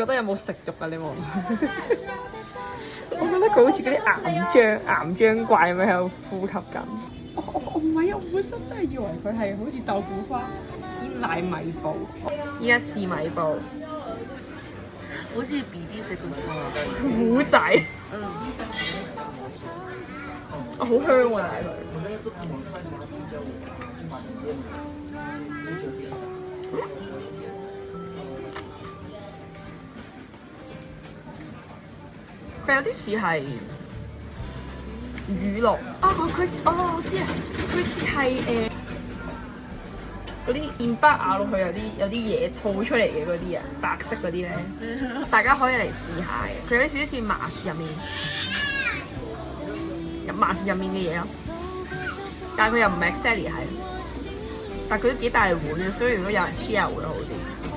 覺得有冇食慾啊？你望我覺得佢好似嗰啲岩漿怪咁樣喺度呼吸緊。我唔係啊！我本身真係以為佢係好似豆腐花鮮奶米布。依家試米布，好似 BB 食嗰啲糊仔。好香喎，但係佢。佢有啲似係乳酪啊！我知啊，佢似係嗰啲麵包咬落去有啲嘢吐出嚟嘅嗰啲啊，白色嗰啲咧，大家可以嚟試下嘅。佢有啲少少似麻薯入面嘅嘢咯，但係佢又唔係 exactly 係，但係佢都幾大碗嘅，所以如果有人 share 會好啲。